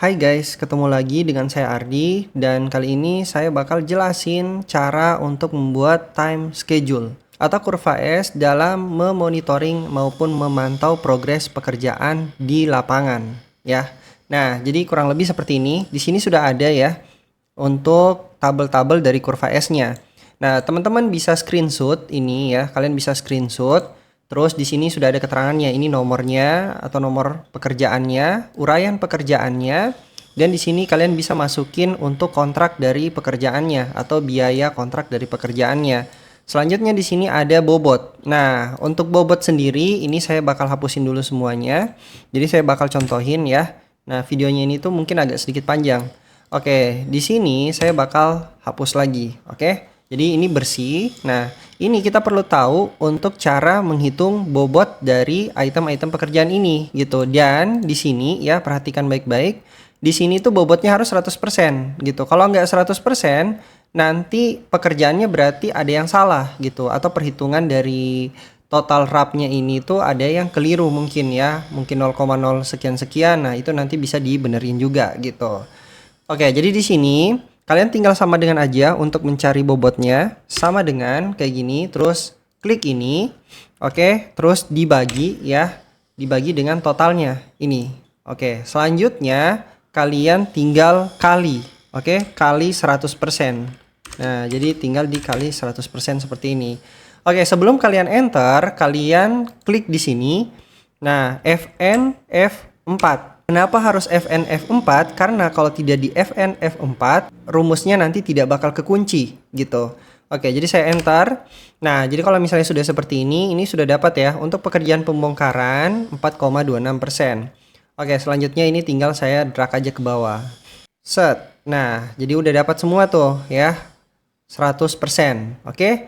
Hai guys, ketemu lagi dengan saya Ardi dan kali ini saya bakal jelasin cara untuk membuat time schedule atau kurva S dalam memonitoring maupun memantau progres pekerjaan di lapangan ya. Nah, jadi kurang lebih seperti ini. Di sini sudah ada ya untuk tabel-tabel dari kurva S-nya. Nah, teman-teman bisa screenshot ini ya. Kalian bisa screenshot. Terus di sini sudah ada keterangannya, ini nomornya atau nomor pekerjaannya, uraian pekerjaannya, dan di sini kalian bisa masukin untuk kontrak dari pekerjaannya atau biaya kontrak dari pekerjaannya. Selanjutnya di sini ada bobot. Nah, untuk bobot sendiri ini saya bakal hapusin dulu semuanya. Jadi saya bakal contohin ya. Nah, videonya ini tuh mungkin agak sedikit panjang. Oke, di sini saya bakal hapus lagi. Oke. Jadi ini bersih. Nah, ini kita perlu tahu untuk cara menghitung bobot dari item-item pekerjaan ini gitu. Dan di sini ya perhatikan baik-baik. Di sini tuh bobotnya harus 100% gitu. Kalau nggak 100%, nanti pekerjaannya berarti ada yang salah gitu. Atau perhitungan dari total RAP-nya ini tuh ada yang keliru mungkin ya. Mungkin 0,0 sekian-sekian. Nah, itu nanti bisa dibenerin juga gitu. Oke, jadi di sini kalian tinggal sama dengan aja untuk mencari bobotnya. Sama dengan kayak gini, terus klik ini. Oke, terus dibagi ya. Dibagi dengan totalnya ini. Oke, selanjutnya kalian tinggal kali. Oke, kali 100%. Nah, jadi tinggal dikali 100% seperti ini. Oke, sebelum kalian enter, kalian klik di sini. Nah, Fn F4. Kenapa harus Fn F4? Karena kalau tidak di Fn F4, rumusnya nanti tidak bakal kekunci gitu. Oke, jadi saya enter. Nah, jadi kalau misalnya sudah seperti ini sudah dapat ya untuk pekerjaan pembongkaran 4,26%. Oke, selanjutnya ini tinggal saya drag aja ke bawah. Set. Nah, jadi udah dapat semua tuh ya. 100%. Oke.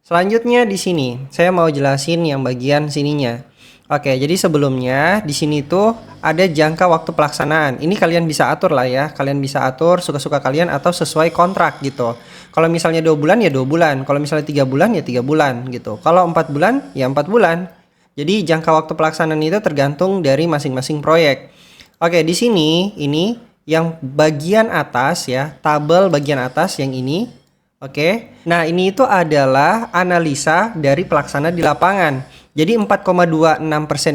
Selanjutnya di sini saya mau jelasin yang bagian sininya. Oke, jadi sebelumnya di sini tuh ada jangka waktu pelaksanaan. Ini kalian bisa atur lah ya. Kalian bisa atur suka-suka kalian atau sesuai kontrak gitu. Kalau misalnya 2 bulan ya 2 bulan. Kalau misalnya 3 bulan ya 3 bulan gitu. Kalau 4 bulan ya 4 bulan. Jadi jangka waktu pelaksanaan itu tergantung dari masing-masing proyek. Oke, di sini ini yang bagian atas ya, tabel bagian atas yang ini. Oke. Nah, ini itu adalah analisa dari pelaksana di lapangan. Jadi 4,26%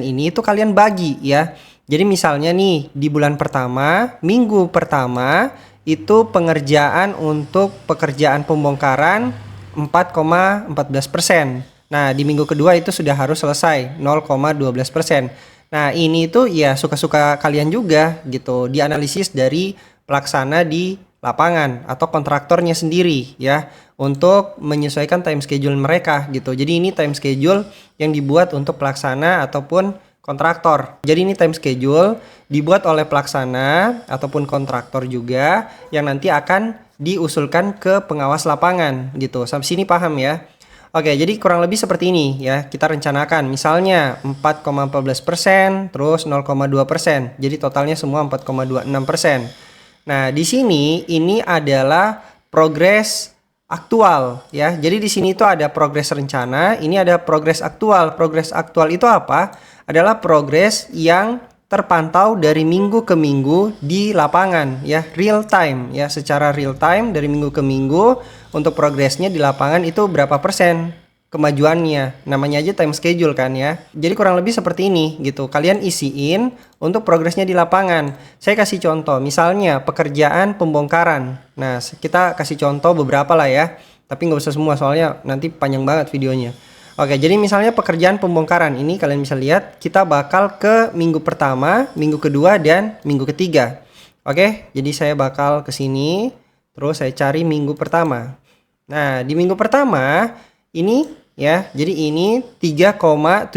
ini itu kalian bagi ya. Jadi misalnya nih di bulan pertama, minggu pertama itu pengerjaan untuk pekerjaan pembongkaran 4,14%. Nah, di minggu kedua itu sudah harus selesai 0,12%. Nah, ini itu ya suka-suka kalian juga gitu, dianalisis dari pelaksana di lapangan atau kontraktornya sendiri ya untuk menyesuaikan time schedule mereka gitu. Jadi ini time schedule yang dibuat untuk pelaksana ataupun kontraktor. Jadi ini time schedule dibuat oleh pelaksana ataupun kontraktor juga yang nanti akan diusulkan ke pengawas lapangan gitu. Sampai sini paham ya? Oke, jadi kurang lebih seperti ini ya. Kita rencanakan misalnya 4,14% terus 0,2%. Jadi totalnya semua 4,26%. Nah, di sini ini adalah progres aktual ya. Jadi di sini itu ada progres rencana, ini ada progres aktual. Progres aktual itu apa? Adalah progres yang terpantau dari minggu ke minggu di lapangan ya, real time ya, secara real time dari minggu ke minggu untuk progresnya di lapangan itu berapa persen kemajuannya. Namanya aja time schedule kan ya. Jadi kurang lebih seperti ini gitu. Kalian isiin untuk progresnya di lapangan. Saya kasih contoh, misalnya pekerjaan pembongkaran. Nah, kita kasih contoh beberapa lah ya. Tapi nggak usah semua soalnya nanti panjang banget videonya. Oke, jadi misalnya pekerjaan pembongkaran ini kalian bisa lihat kita bakal ke minggu pertama, minggu kedua, dan minggu ketiga. Oke, jadi saya bakal ke sini, terus saya cari minggu pertama. Nah, di minggu pertama ini ya, jadi ini 3,75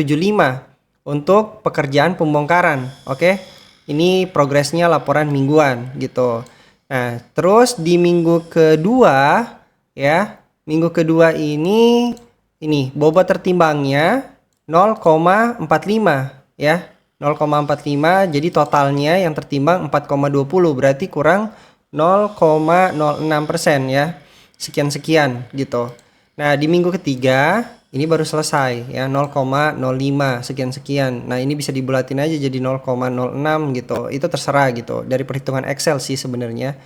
untuk pekerjaan pembongkaran. Oke, ini progresnya laporan mingguan gitu. Nah, terus di minggu kedua ya, minggu kedua ini bobot tertimbangnya 0,45 ya. 0,45, jadi totalnya yang tertimbang 4,20, berarti kurang 0,06% ya. Sekian-sekian gitu. Nah, di minggu ketiga ini baru selesai ya, 0,05 sekian-sekian. Nah, ini bisa dibulatin aja jadi 0,06 gitu. Itu terserah gitu. Dari perhitungan Excel sih sebenarnya.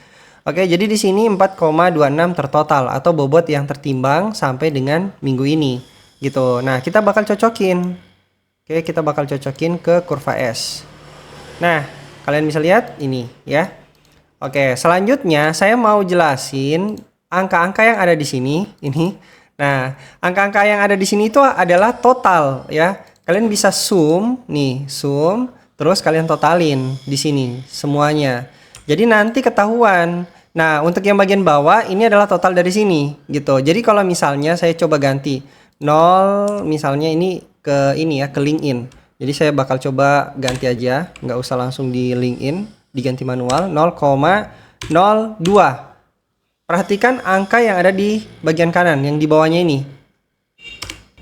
Oke, jadi di sini 4,26 tertotal atau bobot yang tertimbang sampai dengan minggu ini gitu. Nah, kita bakal cocokin. Oke, kita bakal cocokin ke kurva S. Nah, kalian bisa lihat ini ya. Oke, selanjutnya saya mau jelasin angka-angka yang ada di sini ini. Nah, angka-angka yang ada di sini itu adalah total ya. Kalian bisa zoom nih, zoom, terus kalian totalin di sini semuanya. Jadi nanti ketahuan. Nah, untuk yang bagian bawah ini adalah total dari sini gitu. Jadi kalau misalnya saya coba ganti 0 misalnya ini ke ini ya, ke LinkedIn. Jadi saya bakal coba ganti aja, nggak usah langsung di LinkedIn, diganti manual 0,02. Perhatikan angka yang ada di bagian kanan yang di bawahnya ini.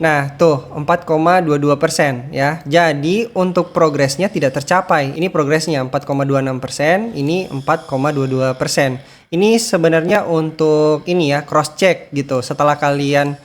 Nah, tuh 4,22% ya. Jadi untuk progresnya tidak tercapai. Ini progresnya 4,26%, ini 4,22%. Ini sebenarnya untuk ini ya, cross check gitu. Setelah kalian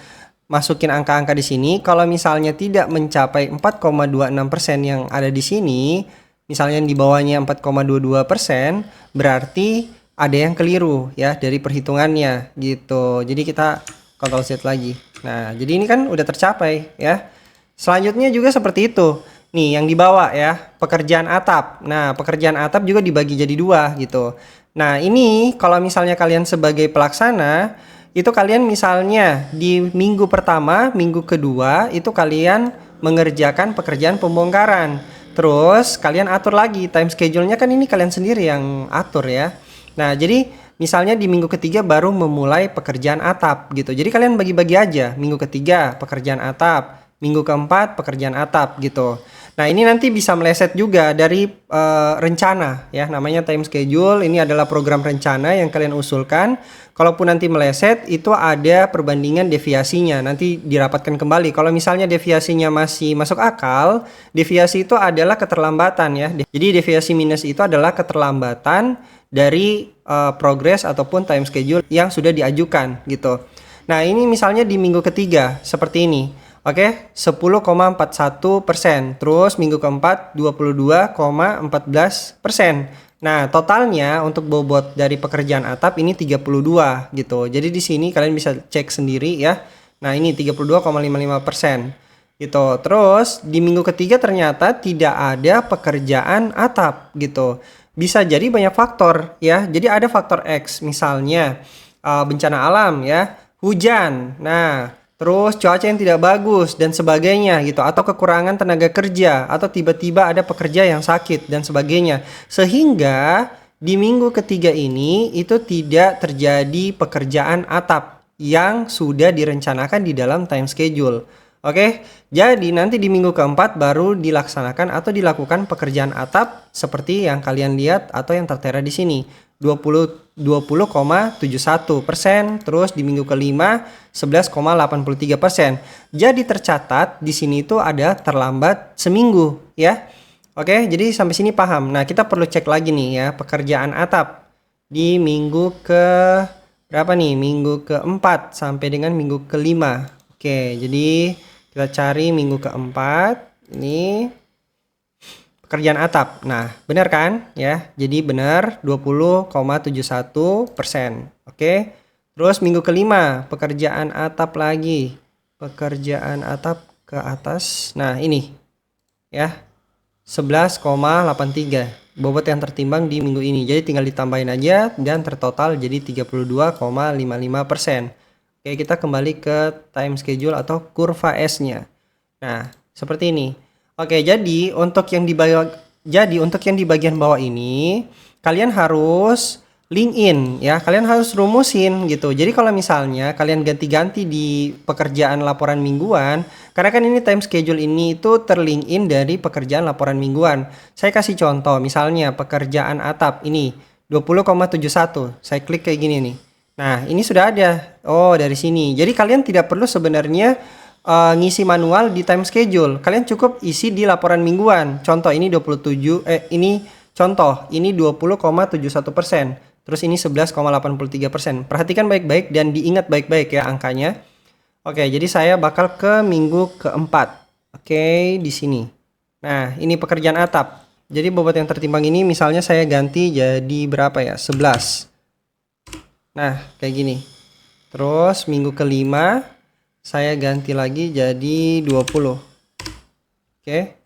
masukin angka-angka di sini, kalau misalnya tidak mencapai 4,26% yang ada di sini, misalnya di bawahnya 4,22%, berarti ada yang keliru ya dari perhitungannya gitu. Jadi kita Ctrl Z lagi. Nah, jadi ini kan udah tercapai ya. Selanjutnya juga seperti itu. Nih, yang di bawah ya, pekerjaan atap. Nah, pekerjaan atap juga dibagi jadi dua gitu. Nah, ini kalau misalnya kalian sebagai pelaksana, itu kalian misalnya di minggu pertama, minggu kedua, itu kalian mengerjakan pekerjaan pembongkaran. Terus kalian atur lagi time schedule-nya, kan ini kalian sendiri yang atur ya. Nah, jadi misalnya di minggu ketiga baru memulai pekerjaan atap gitu. Jadi kalian bagi-bagi aja. Minggu ketiga pekerjaan atap, minggu keempat pekerjaan atap gitu. Nah, ini nanti bisa meleset juga dari rencana ya, namanya time schedule. Ini adalah program rencana yang kalian usulkan. Kalaupun nanti meleset, itu ada perbandingan deviasinya. Nanti dirapatkan kembali. Kalau misalnya deviasinya masih masuk akal, deviasi itu adalah keterlambatan ya. Jadi deviasi minus itu adalah keterlambatan dari progres ataupun time schedule yang sudah diajukan gitu. Nah, ini misalnya di minggu ketiga seperti ini. Oke, 10,41%. Terus minggu keempat 22,14%. Nah, totalnya untuk bobot dari pekerjaan atap ini 32 gitu. Jadi di sini kalian bisa cek sendiri ya. Nah, ini 32,55% gitu. Terus di minggu ketiga ternyata tidak ada pekerjaan atap gitu. Bisa jadi banyak faktor ya. Jadi ada faktor X, misalnya bencana alam ya, hujan. Nah, terus cuaca yang tidak bagus dan sebagainya gitu, atau kekurangan tenaga kerja, atau tiba-tiba ada pekerja yang sakit dan sebagainya. Sehingga di minggu ketiga ini itu tidak terjadi pekerjaan atap yang sudah direncanakan di dalam time schedule. Oke, jadi nanti di minggu keempat baru dilaksanakan atau dilakukan pekerjaan atap seperti yang kalian lihat atau yang tertera di sini. 20,71%, terus di minggu kelima 11,83%. Jadi tercatat di sini itu ada terlambat seminggu ya. Oke, jadi sampai sini paham. Nah, kita perlu cek lagi nih ya, pekerjaan atap di minggu ke berapa nih? Minggu keempat sampai dengan minggu kelima. Oke, jadi kita cari minggu keempat. Ini pekerjaan atap. Nah, benar kan ya? Jadi benar 20,71%. Oke. Terus minggu kelima pekerjaan atap lagi. Pekerjaan atap ke atas. Nah, ini ya. 11,83 bobot yang tertimbang di minggu ini. Jadi tinggal ditambahin aja dan tertotal jadi 32,55%. Oke, kita kembali ke time schedule atau kurva S-nya. Nah, seperti ini. Oke, jadi untuk yang di bagian bawah ini kalian harus link in ya. Kalian harus rumusin gitu. Jadi kalau misalnya kalian ganti-ganti di pekerjaan laporan mingguan, karena kan ini time schedule ini itu terlink in dari pekerjaan laporan mingguan. Saya kasih contoh, misalnya pekerjaan atap ini 20,71. Saya klik kayak gini nih. Nah, ini sudah ada. Oh, dari sini. Jadi kalian tidak perlu sebenarnya ngisi manual di time schedule. Kalian cukup isi di laporan mingguan. Contoh ini 20,71%. Terus ini 11,83%. Perhatikan baik-baik dan diingat baik-baik ya angkanya. Oke, jadi saya bakal ke minggu keempat. Oke, di sini. Nah, ini pekerjaan atap. Jadi bobot yang tertimbang ini misalnya saya ganti jadi berapa ya? 11. Nah, kayak gini. Terus minggu kelima saya ganti lagi jadi 20. Oke.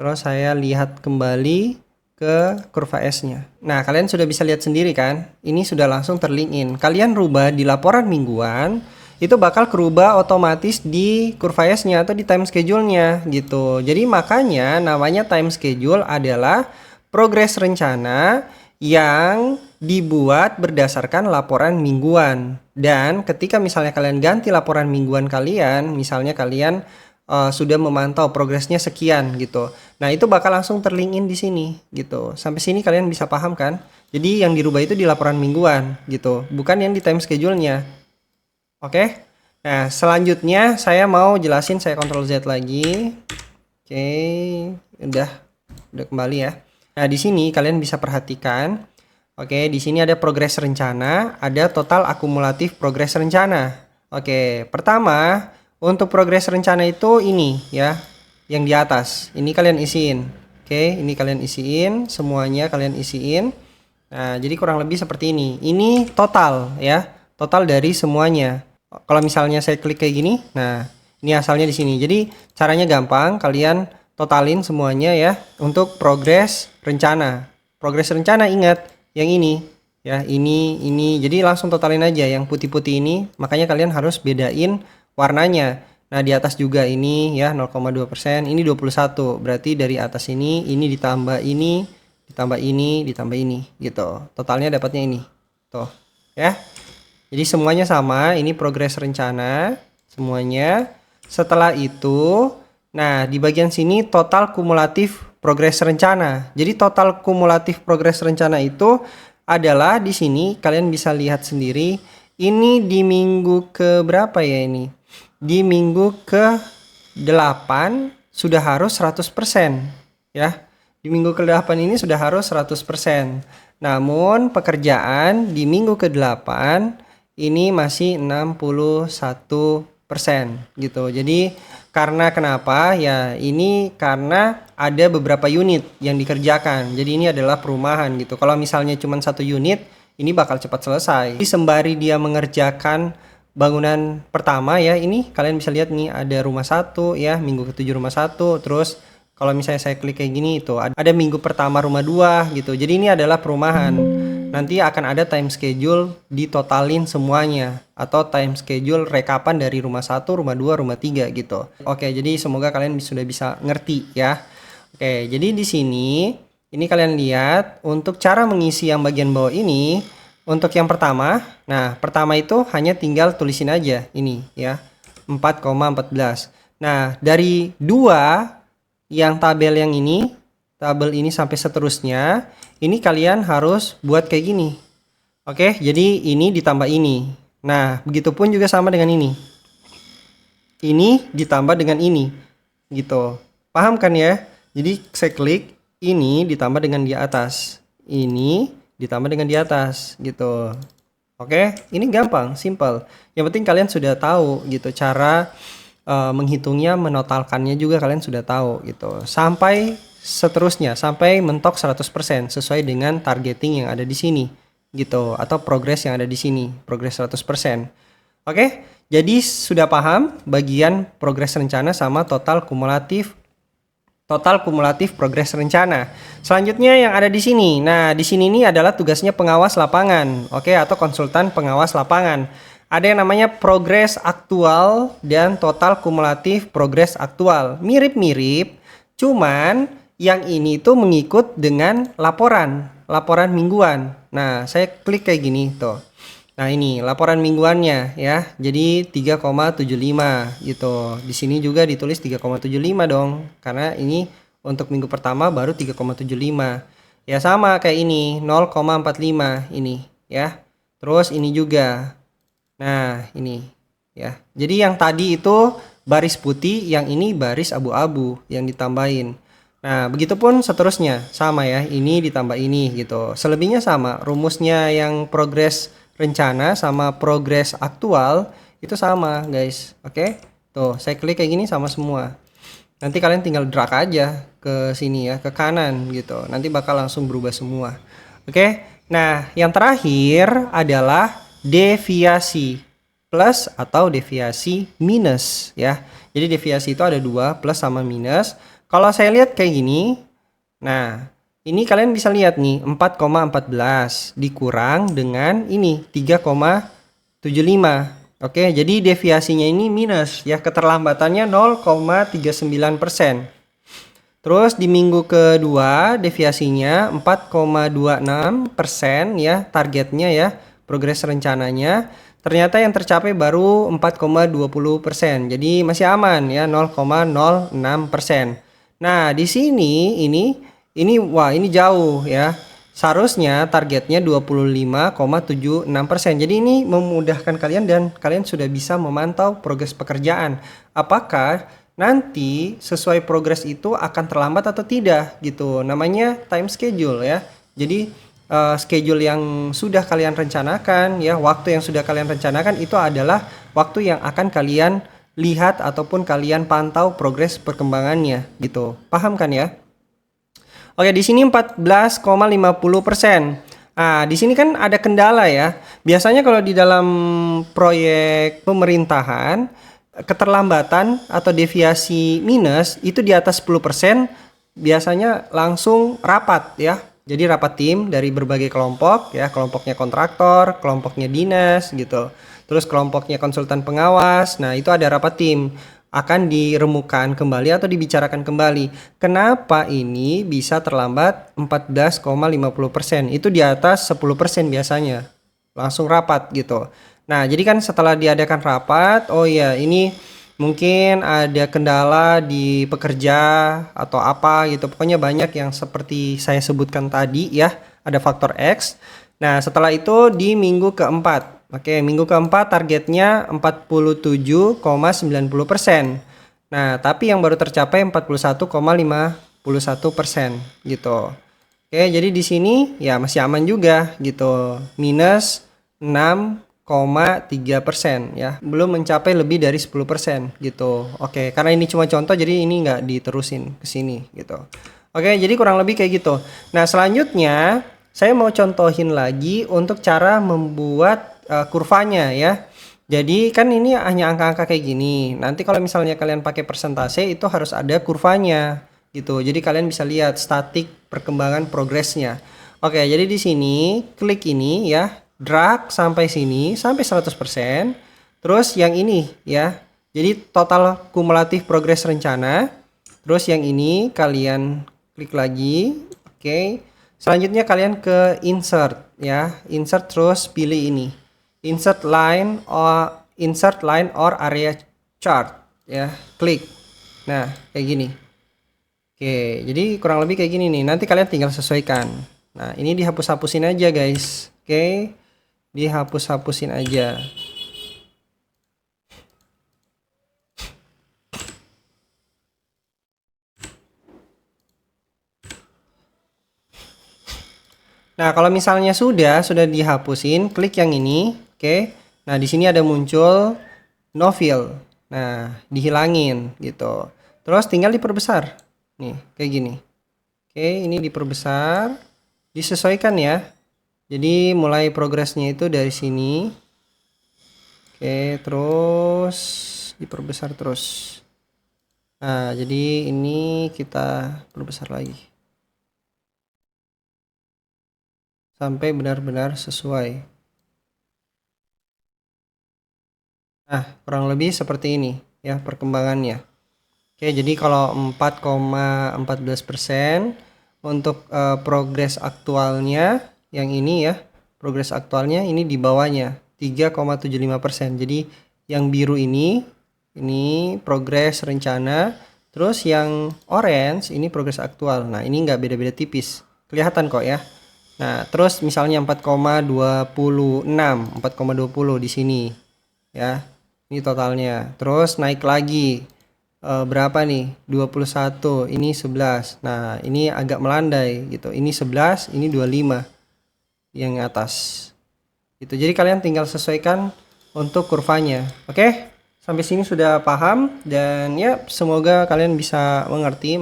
Terus saya lihat kembali ke kurva S-nya. Nah, kalian sudah bisa lihat sendiri kan? Ini sudah langsung terlink in. Kalian rubah di laporan mingguan, itu bakal kerubah otomatis di kurva S-nya atau di time schedule-nya gitu. Jadi makanya namanya time schedule adalah progres rencana yang dibuat berdasarkan laporan mingguan. Dan ketika misalnya kalian ganti laporan mingguan kalian, misalnya kalian sudah memantau progresnya sekian gitu. Nah, itu bakal langsung terlink in di sini gitu. Sampai sini kalian bisa paham kan? Jadi yang dirubah itu di laporan mingguan gitu, bukan yang di time schedule-nya. Oke. Nah, selanjutnya saya mau jelasin, saya Ctrl Z lagi. Oke, udah kembali ya. Nah, di sini kalian bisa perhatikan. Oke, di sini ada progres rencana, ada total akumulatif progres rencana. Oke, pertama untuk progres rencana itu ini ya, yang di atas. Ini kalian isiin. Oke, ini kalian isiin, semuanya kalian isiin. Nah, jadi kurang lebih seperti ini. Ini total ya, total dari semuanya. Kalau misalnya saya klik kayak gini, nah ini asalnya di sini. Jadi caranya gampang, kalian totalin semuanya ya untuk progres rencana. Progres rencana ingat yang ini ya, ini. Jadi langsung totalin aja yang putih-putih ini. Makanya kalian harus bedain warnanya. Nah, di atas juga ini ya 0,2%, ini 21. Berarti dari atas ini ditambah ini, ditambah ini, ditambah ini gitu. Totalnya dapatnya ini. Tuh, ya. Jadi semuanya sama, ini progres rencana semuanya. Setelah itu, nah di bagian sini total kumulatif progres rencana. Jadi total kumulatif progres rencana itu adalah di sini kalian bisa lihat sendiri. Ini di minggu ke berapa ya ini? Di minggu ke-8 sudah harus 100% ya. Di minggu ke-8 ini sudah harus 100%. Namun pekerjaan di minggu ke-8 ini masih 61% gitu. Jadi karena kenapa? Ya ini karena ada beberapa unit yang dikerjakan. Jadi ini adalah perumahan gitu. Kalau misalnya cuma satu unit, ini bakal cepat selesai. Jadi sembari dia mengerjakan bangunan pertama ya, ini kalian bisa lihat nih ada rumah 1 ya, minggu ke-7 rumah 1. Terus kalau misalnya saya klik kayak gini itu ada minggu pertama rumah 2 gitu. Jadi ini adalah perumahan. Nanti akan ada time schedule ditotalin semuanya atau time schedule rekapan dari rumah 1, rumah 2, rumah 3 gitu. Oke, jadi semoga kalian sudah bisa ngerti ya. Oke, jadi di sini ini kalian lihat untuk cara mengisi yang bagian bawah ini. Untuk yang pertama, nah pertama itu hanya tinggal tulisin aja ini ya, 4,14. Nah dari dua yang tabel yang ini, tabel ini sampai seterusnya, ini kalian harus buat kayak gini. Oke, jadi ini ditambah ini. Nah begitupun juga sama dengan ini. Ini ditambah dengan ini, gitu. Paham kan ya? Jadi saya klik, ini ditambah dengan di atas. Ini ditambah dengan di atas gitu. Oke, ini gampang, simple. Yang penting kalian sudah tahu gitu cara menghitungnya, menotalkannya juga kalian sudah tahu gitu. Sampai seterusnya, sampai mentok 100% sesuai dengan targeting yang ada di sini gitu, atau progres yang ada di sini, progres 100%. Oke, jadi sudah paham bagian progres rencana sama total kumulatif progres rencana. Selanjutnya yang ada di sini. Nah, di sini ini adalah tugasnya pengawas lapangan, oke, atau konsultan pengawas lapangan. Ada yang namanya progres aktual dan total kumulatif progres aktual. Mirip-mirip, cuman yang ini tuh mengikut dengan laporan mingguan. Nah, saya klik kayak gini tuh. Nah, ini laporan mingguannya ya. Jadi 3,75 gitu. Di sini juga ditulis 3,75 dong. Karena ini untuk minggu pertama baru 3,75. Ya sama kayak ini, 0,45 ini ya. Terus ini juga. Nah, ini ya. Jadi yang tadi itu baris putih, yang ini baris abu-abu yang ditambahin. Nah, begitupun seterusnya. Sama ya, ini ditambah ini gitu. Selebihnya sama. Rumusnya yang progres rencana sama progres aktual itu sama guys. Oke, tuh saya klik kayak gini sama semua. Nanti kalian tinggal drag aja ke sini ya, ke kanan gitu. Nanti bakal langsung berubah semua. Oke, nah yang terakhir adalah deviasi plus atau deviasi minus ya. Jadi deviasi itu ada dua, plus sama minus. Kalau saya lihat kayak gini, nah ini kalian bisa lihat nih 4,14 dikurang dengan ini 3,75. Oke, jadi deviasinya ini minus ya, keterlambatannya 0,39%. Terus di minggu kedua deviasinya 4,26% ya, targetnya ya, progres rencananya. Ternyata yang tercapai baru 4,20%. Jadi masih aman ya, 0,06%. Nah, di sini wah, ini jauh ya. Seharusnya targetnya 25,76%. Jadi ini memudahkan kalian dan kalian sudah bisa memantau progres pekerjaan. Apakah nanti sesuai progres itu akan terlambat atau tidak gitu. Namanya time schedule ya. Jadi schedule yang sudah kalian rencanakan ya, waktu yang sudah kalian rencanakan itu adalah waktu yang akan kalian lihat ataupun kalian pantau progres perkembangannya gitu. Paham kan ya? Oke, di sini 14,50%. Nah, di sini kan ada kendala ya. Biasanya kalau di dalam proyek pemerintahan, keterlambatan atau deviasi minus itu di atas 10% biasanya langsung rapat ya. Jadi rapat tim dari berbagai kelompok ya, kelompoknya kontraktor, kelompoknya dinas gitu. Terus kelompoknya konsultan pengawas. Nah, itu ada rapat tim, akan diremukan kembali atau dibicarakan kembali. Kenapa ini bisa terlambat 14,50%? Itu di atas 10% biasanya. Langsung rapat gitu. Nah, jadi kan setelah diadakan rapat, oh iya ini mungkin ada kendala di pekerja atau apa gitu. Pokoknya banyak yang seperti saya sebutkan tadi ya, ada faktor X. Nah, setelah itu di minggu keempat. Oke, minggu keempat targetnya 47,90%. Nah, tapi yang baru tercapai 41,51% gitu. Oke, jadi di sini ya masih aman juga gitu. Minus 6,3% ya. Belum mencapai lebih dari 10% gitu. Oke, karena ini cuma contoh jadi ini nggak diterusin ke sini gitu. Oke, jadi kurang lebih kayak gitu. Nah, selanjutnya saya mau contohin lagi untuk cara membuat kurvanya ya. Jadi kan ini hanya angka-angka kayak gini. Nanti kalau misalnya kalian pakai persentase itu harus ada kurvanya gitu. Jadi kalian bisa lihat statik perkembangan progresnya. Oke, jadi di sini klik ini ya, drag sampai sini sampai 100%. Terus yang ini ya. Jadi total kumulatif progres rencana. Terus yang ini kalian klik lagi. Oke. Selanjutnya kalian ke insert ya. Insert terus pilih ini. Insert line or area chart ya, klik. Nah, kayak gini. Oke, jadi kurang lebih kayak gini nih. Nanti kalian tinggal sesuaikan. Nah, ini dihapus-hapusin aja, guys. Oke. Dihapus-hapusin aja. Nah, kalau misalnya sudah dihapusin, klik yang ini, oke. Nah, di sini ada muncul no fill. Nah, dihilangin gitu. Terus tinggal diperbesar. Nih, kayak gini. Oke, ini diperbesar, disesuaikan ya. Jadi mulai progresnya itu dari sini. Oke, terus diperbesar terus. Nah, jadi ini kita perbesar lagi. Sampai benar-benar sesuai. Nah, kurang lebih seperti ini ya perkembangannya. Oke, jadi kalau 4,14% untuk progres aktualnya yang ini ya, progres aktualnya ini di bawahnya 3,75%. Jadi yang biru ini progres rencana, terus yang orange ini progres aktual. Nah, ini nggak beda-beda tipis. Kelihatan kok ya. Nah, terus misalnya 4,20 di sini ya. Ini totalnya. Terus naik lagi. Berapa nih? 21, ini 11. Nah, ini agak melandai gitu. Ini 11, ini 25 yang atas. Gitu. Jadi kalian tinggal sesuaikan untuk kurvanya. Oke, sampai sini sudah paham dan ya semoga kalian bisa mengerti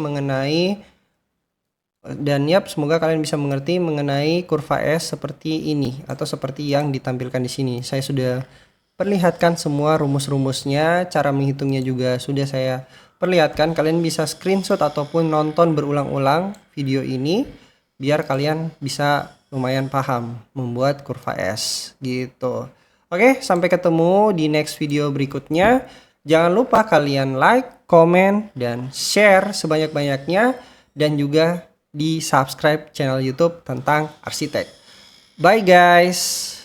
mengenai kurva S seperti ini atau seperti yang ditampilkan di sini. Saya sudah perlihatkan semua rumus-rumusnya, cara menghitungnya juga sudah saya perlihatkan. Kalian bisa screenshot ataupun nonton berulang-ulang video ini biar kalian bisa lumayan paham membuat kurva S gitu. Oke, sampai ketemu di next video berikutnya. Jangan lupa kalian like, komen, dan share sebanyak-banyaknya, dan juga di subscribe channel YouTube tentang arsitek. Bye guys.